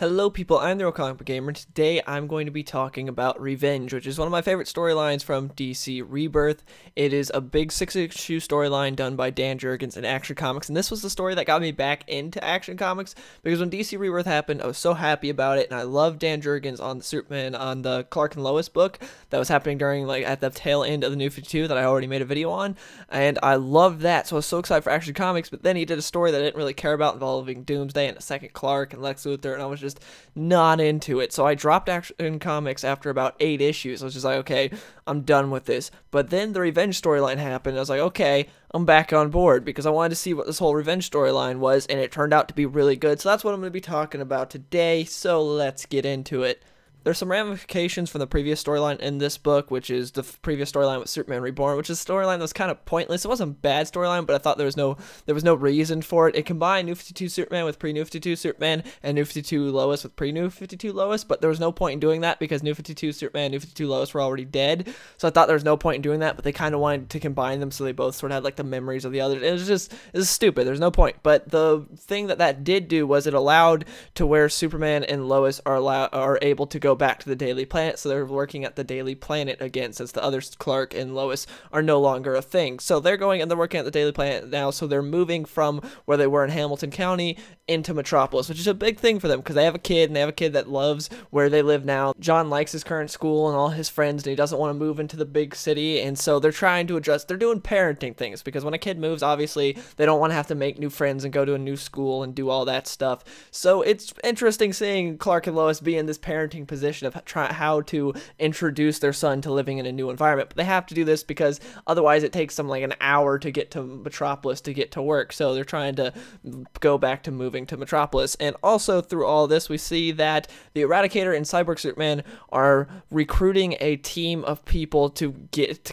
Hello people, I'm the Real Comic Book Gamer. Today I'm going to be talking about Revenge, which is one of my favorite storylines from DC Rebirth. It is a big 6-issue storyline done by Dan Jurgens in Action Comics, and this was the story that got me back into Action Comics, because when DC Rebirth happened, I was so happy about it, and I loved Dan Jurgens on the Superman, on the Clark and Lois book that was happening during, at the tail end of the New 52 that I already made a video on, and I loved that, so I was so excited for Action Comics. But then he did a story that I didn't really care about involving Doomsday and a second Clark and Lex Luthor, and I was just not into it. So I dropped Action Comics after about 8 issues. I was just like, okay, I'm done with this. But then the Revenge storyline happened. I was like, okay, I'm back on board because I wanted to see what this whole Revenge storyline was, and it turned out to be really good. So that's what I'm going to be talking about today. So let's get into it. There's some ramifications from the previous storyline in this book, which is the previous storyline with Superman Reborn, which is a storyline that was kind of pointless. It wasn't a bad storyline, but I thought there was no reason for it. It combined New 52 Superman with pre-New 52 Superman and New 52 Lois with pre-New 52 Lois, but there was no point in doing that because New 52 Superman and New 52 Lois were already dead. So I thought there was no point in doing that, but they kind of wanted to combine them so they both sort of had the memories of the others. It was stupid. There's no point. But the thing that did do was it allowed to where Superman and Lois are able to go back to the Daily Planet, so they're working at the Daily Planet again, since the other Clark and Lois are no longer a thing. So they're going and they're working at the Daily Planet now, so they're moving from where they were in Hamilton County into Metropolis, which is a big thing for them because they have a kid, and they have a kid that loves where they live now. John likes his current school and all his friends, and he doesn't want to move into the big city, and so they're trying to adjust. They're doing parenting things, because when a kid moves, obviously they don't want to have to make new friends and go to a new school and do all that stuff. So it's interesting seeing Clark and Lois be in this parenting position of how to introduce their son to living in a new environment. But they have to do this because otherwise it takes them an hour to get to Metropolis to get to work. So they're trying to go back to moving to Metropolis. And also through all this, we see that the Eradicator and Cyborg Superman are recruiting a team of people to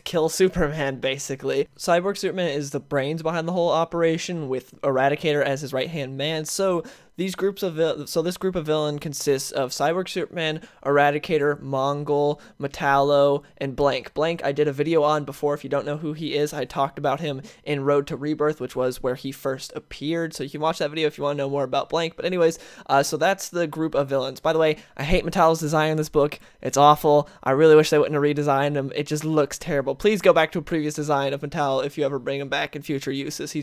kill Superman, basically. Cyborg Superman is the brains behind the whole operation, with Eradicator as his right-hand man. So this group of villain consists of Cyborg Superman, Eradicator, Mongol, Metallo, and Blank. Blank I did a video on before. If you don't know who he is, I talked about him in Road to Rebirth, which was where he first appeared. So you can watch that video if you want to know more about Blank. But anyways, so that's the group of villains. By the way, I hate Metallo's design in this book. It's awful. I really wish they wouldn't have redesigned him. It just looks terrible. Please go back to a previous design of Metallo if you ever bring him back in future uses. He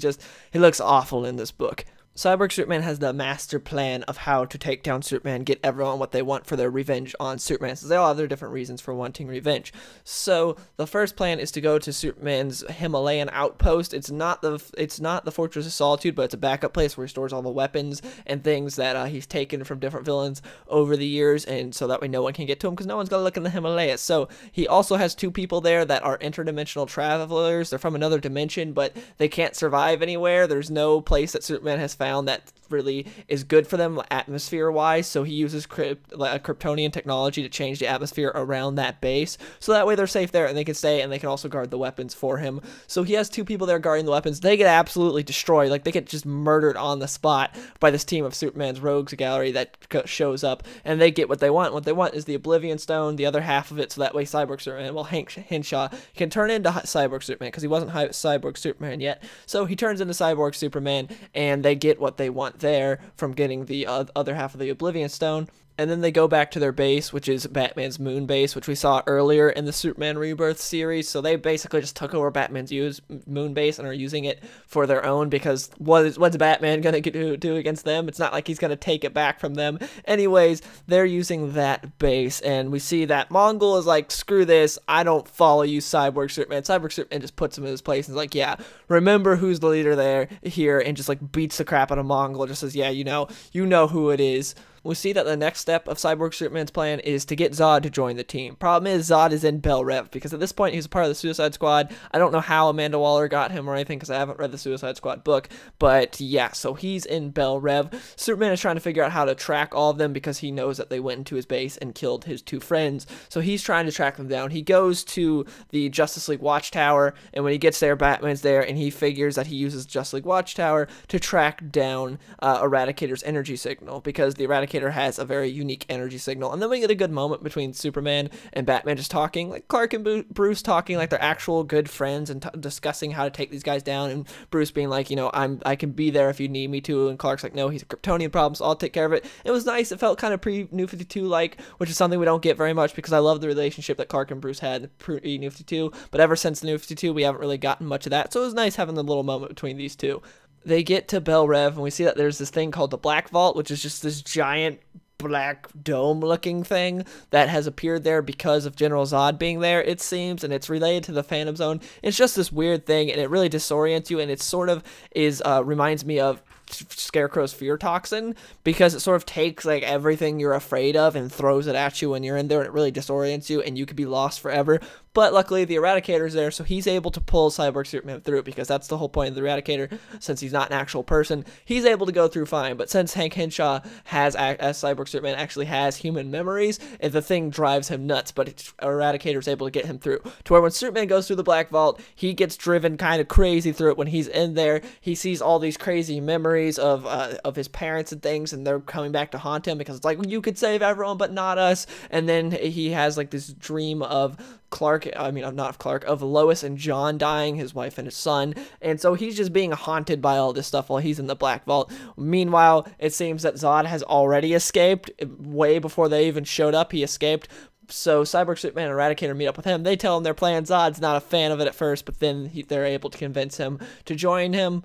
looks awful in this book. Cyborg Superman has the master plan of how to take down Superman, get everyone what they want for their revenge on Superman. So they all have their different reasons for wanting revenge. So the first plan is to go to Superman's Himalayan outpost. It's not the Fortress of Solitude, but it's a backup place where he stores all the weapons and things that he's taken from different villains over the years, and so that way no one can get to him because no one's gonna look in the Himalayas. So he also has 2 people there that are interdimensional travelers. They're from another dimension, but they can't survive anywhere. There's no place that Superman has found that really is good for them atmosphere wise, so he uses Kryptonian technology to change the atmosphere around that base, so that way they're safe there and they can stay, and they can also guard the weapons for him. So he has 2 people there guarding the weapons. They get absolutely destroyed, they get just murdered on the spot by this team of Superman's rogues gallery that shows up, and they get what they want. What they want is the Oblivion Stone, the other half of it, so that way Cyborg Superman, well, Hank Henshaw can turn into Cyborg Superman, because he wasn't Cyborg Superman yet, so he turns into Cyborg Superman, and they get what they want there from getting the other half of the Oblivion Stone. And then they go back to their base, which is Batman's moon base, which we saw earlier in the Superman Rebirth series. So they basically just took over Batman's moon base and are using it for their own, because what's Batman going to do against them? It's not like he's going to take it back from them. Anyways, they're using that base, and we see that Mongol is like, screw this, I don't follow you, Cyborg Superman. Cyborg Superman just puts him in his place and is like, yeah, remember who's the leader here, and just beats the crap out of Mongol, just says, yeah, you know who it is. We see that the next step of Cyborg Superman's plan is to get Zod to join the team. Problem is, Zod is in Bel Rev, because at this point he's a part of the Suicide Squad. I don't know how Amanda Waller got him or anything, because I haven't read the Suicide Squad book, but yeah, so he's in Bel Rev. Superman is trying to figure out how to track all of them, because he knows that they went into his base and killed his 2 friends, so he's trying to track them down. He goes to the Justice League Watchtower, and when he gets there, Batman's there, and he figures that he uses Justice League Watchtower to track down Eradicator's energy signal, because the Eradicator Eradicator has a very unique energy signal. And then we get a good moment between Superman and Batman just talking, like Clark and Bruce talking like they're actual good friends and discussing how to take these guys down, and Bruce being like, you know, I can be there if you need me to, and Clark's like, no, he's a Kryptonian problem, so I'll take care of it. It was nice. It felt kind of pre-New 52 like, which is something we don't get very much because I love the relationship that Clark and Bruce had pre-New 52, but ever since the New 52 we haven't really gotten much of that, so it was nice having the little moment between these two. They get to Bel Rev, and we see that there's this thing called the Black Vault, which is just this giant black dome looking thing that has appeared there because of General Zod being there, it seems, and it's related to the Phantom Zone. It's just this weird thing, and it really disorients you, and it sort of is reminds me of Scarecrow's fear toxin, because it sort of takes like everything you're afraid of and throws it at you when you're in there, and it really disorients you and you could be lost forever. But luckily the Eradicator's there, so he's able to pull Cyborg Superman through, because that's the whole point of the Eradicator. Since he's not an actual person, he's able to go through fine. But since Hank Henshaw has, as Cyborg Superman, actually has human memories, the thing drives him nuts, but Eradicator's able to get him through, to where when Superman goes through the Black Vault, he gets driven kind of crazy through it. When he's in there, he sees all these crazy memories of his parents and things, and they're coming back to haunt him, because it's like, you could save everyone but not us. And then he has like this dream of of Lois and John dying, his wife and his son, and so he's just being haunted by all this stuff while he's in the Black Vault. Meanwhile, it seems that Zod has already escaped. Way before they even showed up, he escaped. So Cyborg Superman and Eradicator meet up with him. They tell him their plan. Zod's not a fan of it at first, but then they're able to convince him to join him.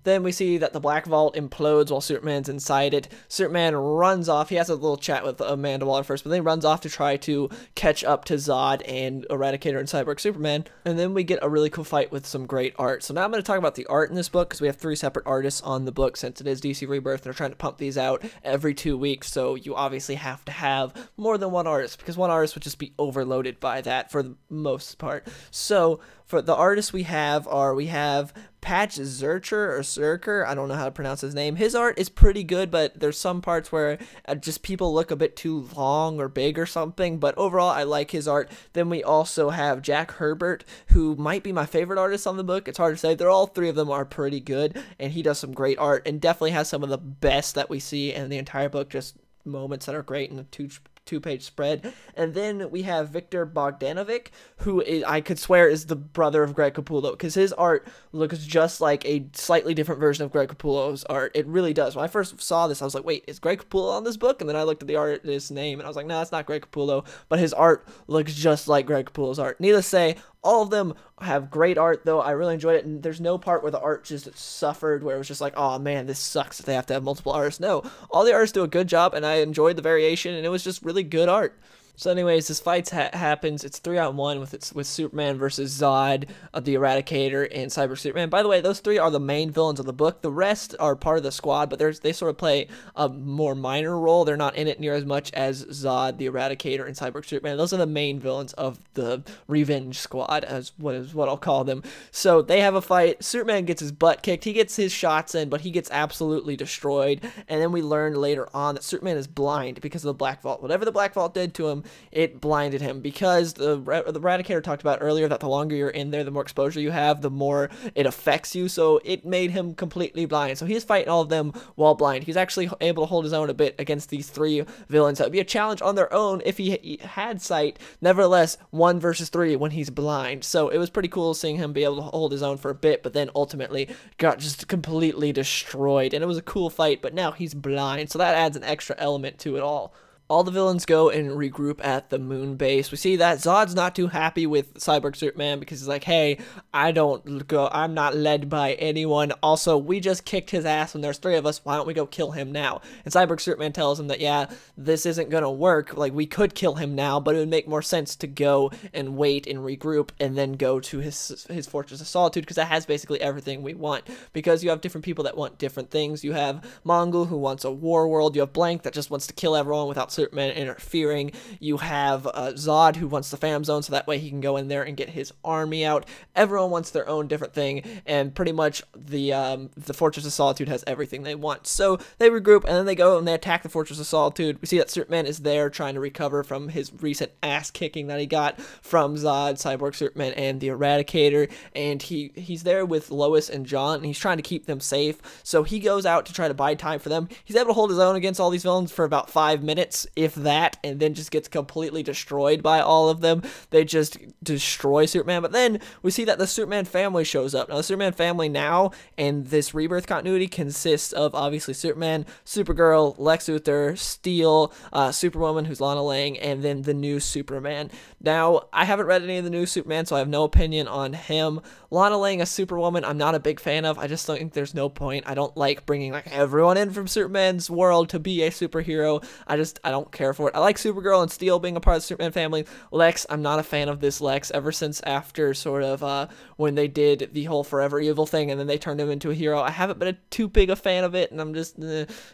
Then we see that the Black Vault implodes while Superman's inside it. Superman runs off. He has a little chat with Amanda Waller first, but then he runs off to try to catch up to Zod and Eradicator and Cyborg Superman. And then we get a really cool fight with some great art. So now I'm going to talk about the art in this book, because we have 3 separate artists on the book, since it is DC Rebirth, and they're trying to pump these out every 2 weeks. So you obviously have to have more than one artist, because one artist would just be overloaded by that for the most part. So for the artists we have Patch Zercher, I don't know how to pronounce his name. His art is pretty good, but there's some parts where just people look a bit too long or big or something, but overall I like his art. Then we also have Jack Herbert, who might be my favorite artist on the book. It's hard to say. All 3 of them are pretty good, and he does some great art and definitely has some of the best that we see in the entire book, just moments that are great in the two-page spread. And then we have Victor Bogdanovic, who I could swear is the brother of Greg Capullo, because his art looks just like a slightly different version of Greg Capullo's art. It really does. When I first saw this, I was like, wait, is Greg Capullo on this book? And then I looked at the artist's name, and I was like, no, that's not Greg Capullo, but his art looks just like Greg Capullo's art. Needless to say, all of them have great art, though. I really enjoyed it, and there's no part where the art just suffered, where it was just like, oh man, this sucks that they have to have multiple artists. No, all the artists do a good job, and I enjoyed the variation, and it was just really good art. So anyways, this fight happens. It's 3-on-1 with Superman versus Zod, the Eradicator, and Cyber Superman. By the way, those 3 are the main villains of the book. The rest are part of the squad, but they sort of play a more minor role. They're not in it near as much as Zod, the Eradicator, and Cyber Superman. Those are the main villains of the Revenge Squad, as what I'll call them. So they have a fight. Superman gets his butt kicked. He gets his shots in, but he gets absolutely destroyed. And then we learn later on that Superman is blind because of the Black Vault. Whatever the Black Vault did to him, it blinded him, because the Eradicator talked about earlier that the longer you're in there, the more exposure you have, the more it affects you, so it made him completely blind. So he's fighting all of them while blind. He's actually able to hold his own a bit against these 3 villains. That would be a challenge on their own if he had sight. Nevertheless, 1 versus 3 when he's blind. So it was pretty cool seeing him be able to hold his own for a bit, but then ultimately got just completely destroyed. And it was a cool fight, but now he's blind, so that adds an extra element to it all. All the villains go and regroup at the moon base. We see that Zod's not too happy with Cyborg Superman, because he's like, hey, I'm not led by anyone. Also, we just kicked his ass when there's 3 of us. Why don't we go kill him now? And Cyborg Superman tells him that, yeah, this isn't gonna work. Like, we could kill him now, but it would make more sense to go and wait and regroup and then go to his Fortress of Solitude, because that has basically everything we want. Because you have different people that want different things. You have Mongol, who wants a war world. You have Blank, that just wants to kill everyone without Superman interfering. You have Zod, who wants the Phantom Zone, so that way he can go in there and get his army out. Everyone wants their own different thing, and pretty much the Fortress of Solitude has everything they want. So they regroup, and then they go and they attack the Fortress of Solitude. We see that Superman is there trying to recover from his recent ass kicking that he got from Zod, Cyborg Superman, and the Eradicator, and he's there with Lois and John, and he's trying to keep them safe. So he goes out to try to buy time for them. He's able to hold his own against all these villains for about 5 minutes, if that, and then just gets completely destroyed by all of them. They just destroy Superman. But then we see that the Superman family shows up. Now, the Superman family now in this Rebirth continuity consists of obviously Superman, Supergirl, Lex Luthor, Steel, Superwoman, who's Lana Lang, and then the new Superman. Now, I haven't read any of the new Superman, so I have no opinion on him. Lana Lang as Superwoman, I'm not a big fan of. I just don't think there's no point. I don't like bringing like everyone in from Superman's world to be a superhero. I don't care for it. I like Supergirl and Steel being a part of the Superman family. Lex, I'm not a fan of this Lex ever since after sort of when they did the whole Forever Evil thing and then they turned him into a hero. I haven't been too big a fan of it, and I'm just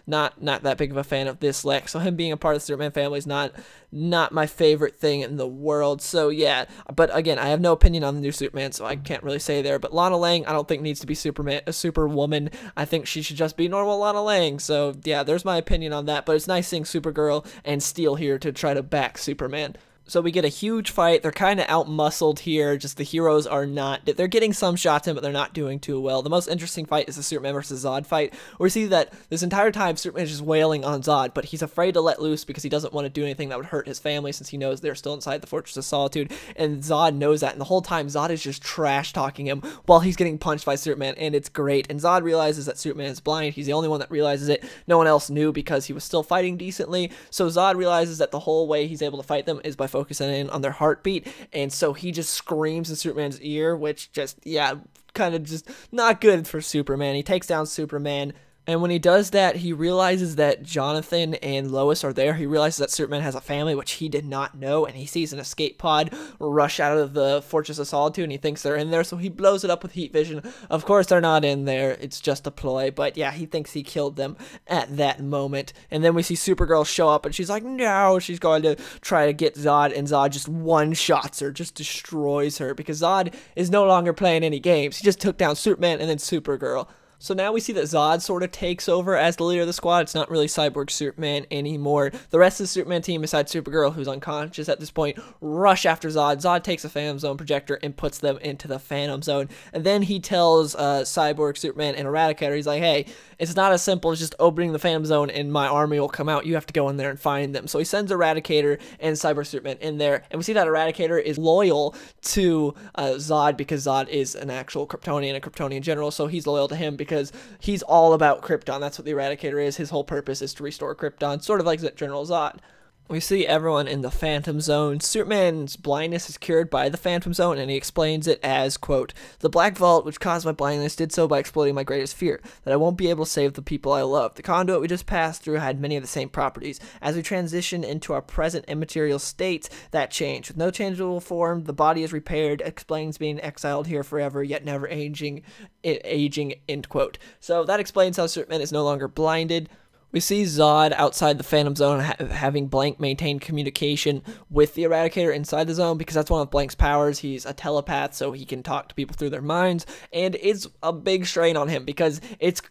not that big of a fan of this Lex. So him being a part of the Superman family is not my favorite thing in the world. So yeah, but again, I have no opinion on the new Superman, so I can't really say there. But Lana Lang, I don't think needs to be a Superwoman. I think she should just be normal Lana Lang. So yeah, there's my opinion on that. But it's nice seeing Supergirl and Steel here to try to back Superman. So we get a huge fight. They're kind of out-muscled here. Just the heroes are not... They're getting some shots in, but they're not doing too well. The most interesting fight is the Superman versus Zod fight, where we see that this entire time Superman is just wailing on Zod, but he's afraid to let loose because he doesn't want to do anything that would hurt his family since he knows they're still inside the Fortress of Solitude, and Zod knows that, and the whole time Zod is just trash-talking him while he's getting punched by Superman, and it's great. And Zod realizes that Superman is blind. He's the only one that realizes it. No one else knew because he was still fighting decently. So Zod realizes that the whole way he's able to fight them is by focusing in on their heartbeat, and so he just screams in Superman's ear, which just, yeah, kind of just not good for Superman. He takes down Superman. And when he does that, he realizes that Jonathan and Lois are there. He realizes that Superman has a family, which he did not know, and he sees an escape pod rush out of the Fortress of Solitude, and he thinks they're in there, so he blows it up with heat vision. Of course, they're not in there. It's just a ploy, but yeah, he thinks he killed them at that moment. And then we see Supergirl show up, and she's like, no, she's going to try to get Zod, and Zod just one-shots her, just destroys her, because Zod is no longer playing any games. He just took down Superman and then Supergirl. So now we see that Zod sort of takes over as the leader of the squad. It's not really Cyborg Superman anymore. The rest of the Superman team, besides Supergirl, who's unconscious at this point, rush after Zod. Zod takes a Phantom Zone projector and puts them into the Phantom Zone. And then he tells Cyborg Superman and Eradicator, he's like, hey, it's not as simple as just opening the Phantom Zone and my army will come out. You have to go in there and find them. So he sends Eradicator and Cyborg Superman in there. And we see that Eradicator is loyal to Zod because Zod is an actual Kryptonian, a Kryptonian general. So he's loyal to him because he's all about Krypton. That's what the Eradicator is. His whole purpose is to restore Krypton, sort of like General Zod. We see everyone in the Phantom Zone. Superman's blindness is cured by the Phantom Zone, and he explains it as, quote, the Black Vault, which caused my blindness, did so by exploiting my greatest fear, that I won't be able to save the people I love. The conduit we just passed through had many of the same properties. As we transition into our present immaterial state, that changed. With no changeable form, the body is repaired, explains being exiled here forever, yet never aging, end quote. So that explains how Superman is no longer blinded. We see Zod outside the Phantom Zone having Blank maintain communication with the Eradicator inside the zone because that's one of Blank's powers. He's a telepath, so he can talk to people through their minds, and it's a big strain on him because it's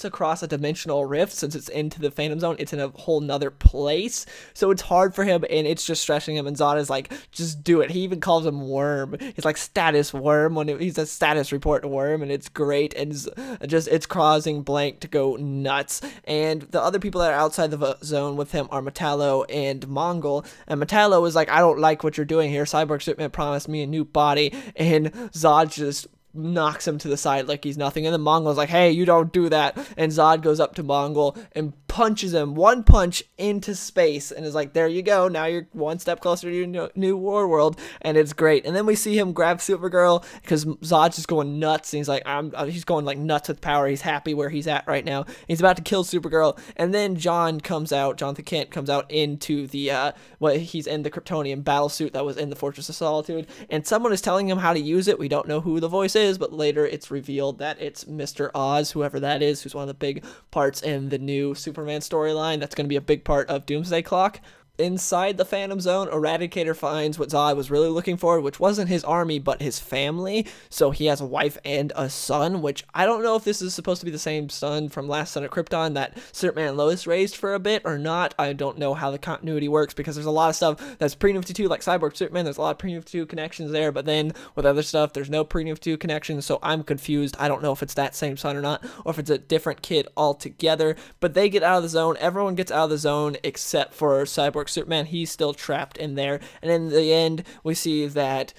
across a dimensional rift. Since it's into the Phantom Zone, it's in a whole nother place, so it's hard for him, and it's just stressing him, and Zod is like, just do it. He even calls him Worm. He's like, Status Worm, when he's a status report Worm, and it's great, and it's causing Blank to go nuts. And the other people that are outside the zone with him are Metallo and Mongol, and Metallo is like, I don't like what you're doing here. Cyborg Superman promised me a new body, and Zod just knocks him to the side like he's nothing, and then Mongol's like, hey, you don't do that, and Zod goes up to Mongol and punches him one punch into space and is like, there you go, now you're one step closer to your new war world, and it's great. And then we see him grab Supergirl because Zod's just going nuts, and he's like, he's going like nuts with power. He's happy where he's at right now. He's about to kill Supergirl, and then Jonathan Kent comes out into the he's in the Kryptonian battle suit that was in the Fortress of Solitude, and someone is telling him how to use it. We don't know who the voice is, but later it's revealed that it's Mr. Oz, whoever that is, who's one of the big parts in the new Superman Superman storyline that's going to be a big part of Doomsday Clock. Inside the Phantom Zone, Eradicator finds what Zod was really looking for, which wasn't his army, but his family. So he has a wife and a son, which I don't know if this is supposed to be the same son from Last Son of Krypton that Superman and Lois raised for a bit or not. I don't know how the continuity works, because there's a lot of stuff that's pre-New 52, like Cyborg Superman. There's a lot of pre-New 52 connections there, but then with other stuff, there's no pre-New 52 connections, so I'm confused. I don't know if it's that same son or not, or if it's a different kid altogether. But they get out of the zone. Everyone gets out of the zone except for Cyborg Superman. He's still trapped in there, and in the end we see that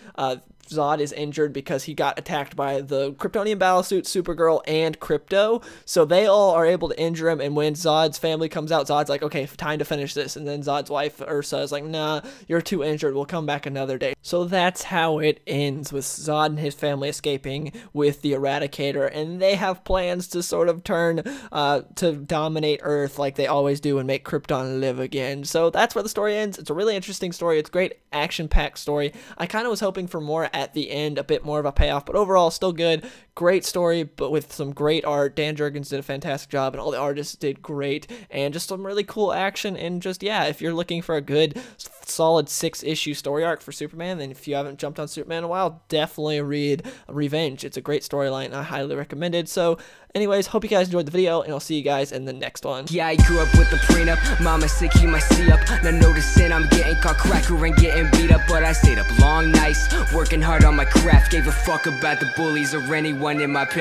Zod is injured because he got attacked by the Kryptonian battlesuit, Supergirl, and Krypto. So they all are able to injure him, and when Zod's family comes out, Zod's like, okay, time to finish this. And then Zod's wife, Ursa, is like, nah, you're too injured. We'll come back another day. So that's how it ends, with Zod and his family escaping with the Eradicator, and they have plans to sort of turn to dominate Earth like they always do and make Krypton live again. So that's where the story ends. It's a really interesting story. It's a great action-packed story. I kind of was hoping for more at the end, a bit more of a payoff, but overall still good. Great story, but with some great art. Dan Jurgens did a fantastic job, and all the artists did great, and just some really cool action. And just, yeah, if you're looking for a good solid 6-issue story arc for Superman, then if you haven't jumped on Superman in a while, definitely read Revenge. It's a great storyline. I highly recommend it. So anyways, hope you guys enjoyed the video, and I'll see you guys in the next one. Yeah, I grew up with a prenup. Mama said keep my C up. Now noticing I'm getting caught cracker and getting beat up, but I stayed up long nights, working hard on my craft. Gave a fuck about the bullies or anyone in my path.